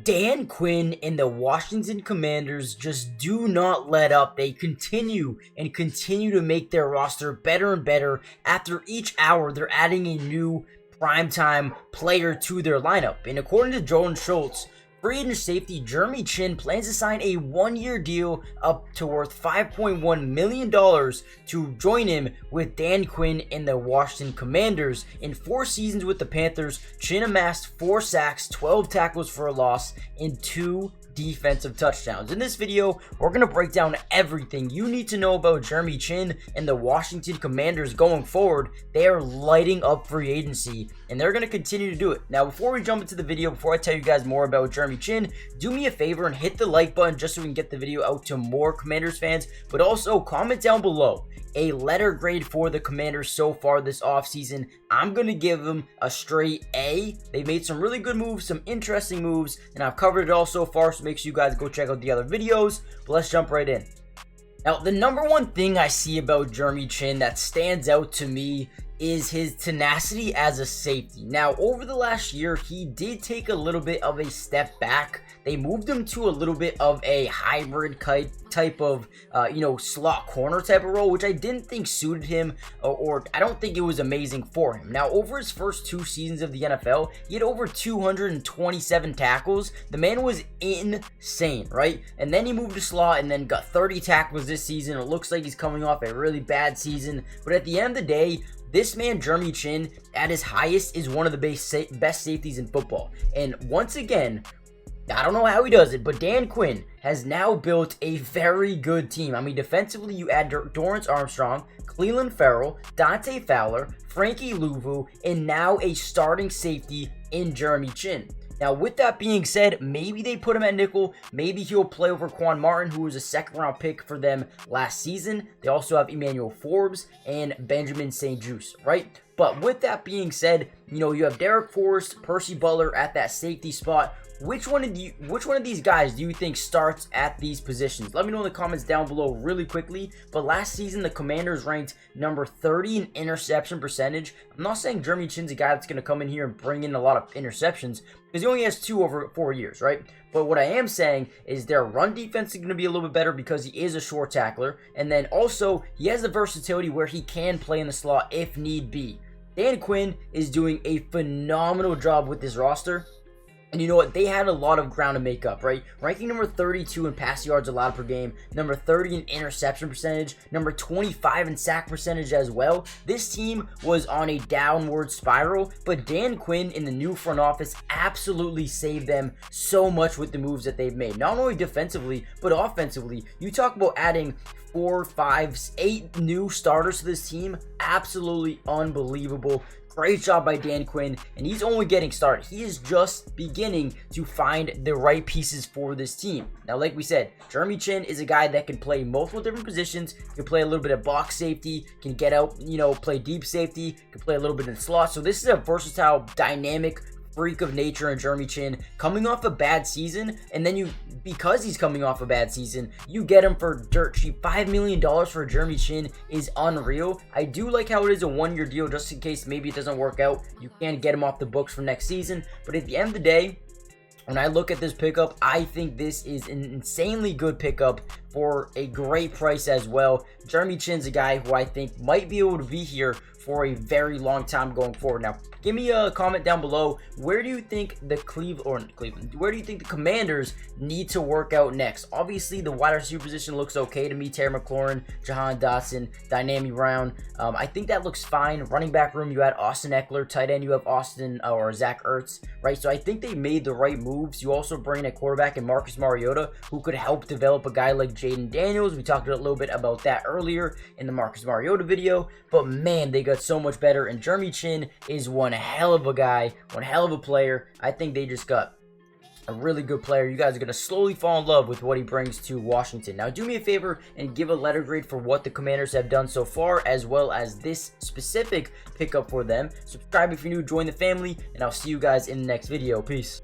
Dan Quinn and the Washington Commanders just do not let up. They continue to make their roster better and better. After each hour, they're adding a new primetime player to their lineup. And according to Jordan Schultz, free agent safety Jeremy Chinn plans to sign a one-year deal up to worth $5.1 million to join him with Dan Quinn and the Washington Commanders. In 4 seasons with the Panthers, Chinn amassed 4 sacks, 12 tackles for a loss, and 2 defensive touchdowns. In this video, we're going to break down everything you need to know about Jeremy Chinn and the Washington Commanders going forward. They are lighting up free agency, and they're going to continue to do it. Now, before we jump into the video, before I tell you guys more about Jeremy Chinn, do me a favor and hit the like button just so we can get the video out to more Commanders fans, but also comment down below a letter grade for the Commanders so far this offseason. I'm going to give them a straight A. They've made some really good moves, some interesting moves, and I've covered it all so far, so make sure you guys go check out the other videos. But let's jump right in. Now, the number one thing I see about Jeremy Chinn that stands out to me is his tenacity as a safety. Now, over the last year, he did take a little bit of a step back. They moved him to a little bit of a hybrid type of, slot corner type of role, which I didn't think suited him, or I don't think it was amazing for him. Now, over his first 2 seasons of the NFL, he had over 227 tackles. The man was insane, right? And then he moved to slot and then got 30 tackles this season. It looks like he's coming off a really bad season, but at the end of the day, this man, Jeremy Chinn, at his highest, is one of the best safeties in football. And once again, I don't know how he does it, but Dan Quinn has now built a very good team. I mean, defensively, you add Dorrance Armstrong, Cleveland Farrell, Dante Fowler, Frankie Louvu, and now a starting safety in Jeremy Chinn. Now, with that being said, maybe they put him at nickel. Maybe he'll play over Quan Martin, who was a second-round pick for them last season. They also have Emmanuel Forbes and Benjamin St-Juste, right? But with that being said, you have Derek Forrest, Percy Butler at that safety spot. Which one of these guys do you think starts at these positions? Let me know in the comments down below really quickly. But last season, the Commanders ranked number 30 in interception percentage. I'm not saying Jeremy Chinn's a guy that's going to come in here and bring in a lot of interceptions, because he only has 2 over 4 years, right? But what I am saying is their run defense is going to be a little bit better because he is a short tackler. And then also, he has the versatility where he can play in the slot if need be. Dan Quinn is doing a phenomenal job with this roster. And you know what? They had a lot of ground to make up, right? Ranking number 32 in pass yards allowed per game, number 30 in interception percentage, number 25 in sack percentage as well. This team was on a downward spiral, but Dan Quinn in the new front office absolutely saved them so much with the moves that they've made. Not only defensively, but offensively. You talk about adding 4, 5, 8 new starters to this team. Absolutely unbelievable. Great job by Dan Quinn, and he's only getting started. He is just beginning to find the right pieces for this team. Now, like we said, Jeremy Chinn is a guy that can play multiple different positions, can play a little bit of box safety, can get out, play deep safety, can play a little bit in the slot. So this is a versatile, dynamic freak of nature in Jeremy Chinn, coming off a bad season, and then because he's coming off a bad season, you get him for dirt cheap. $5 million for Jeremy Chinn is unreal. I do like how it is a 1-year deal, just in case maybe it doesn't work out. You can get him off the books for next season, but at the end of the day, when I look at this pickup, I think this is an insanely good pickup for a great price as well. Jeremy Chinn's a guy who I think might be able to be here for a very long time going forward. Now, give me a comment down below. Where do you think the where do you think the Commanders need to work out next? Obviously, the wide receiver position looks okay to me. Terry McLaurin, Jahan Dotson, Dynami Brown. I think that looks fine. Running back room, you had Austin Eckler. Tight end, you have Zach Ertz, right? So I think they made the right moves. You also bring in a quarterback in Marcus Mariota, who could help develop a guy like Jaden Daniels. We talked a little bit about that earlier in the Marcus Mariota video, but man, they got so much better, and Jeremy Chinn is one hell of a guy, one hell of a player. I think they just got a really good player. You guys are going to slowly fall in love with what he brings to Washington. Now, do me a favor and give a letter grade for what the Commanders have done so far, as well as this specific pickup for them. Subscribe if you're new, join the family, and I'll see you guys in the next video. Peace.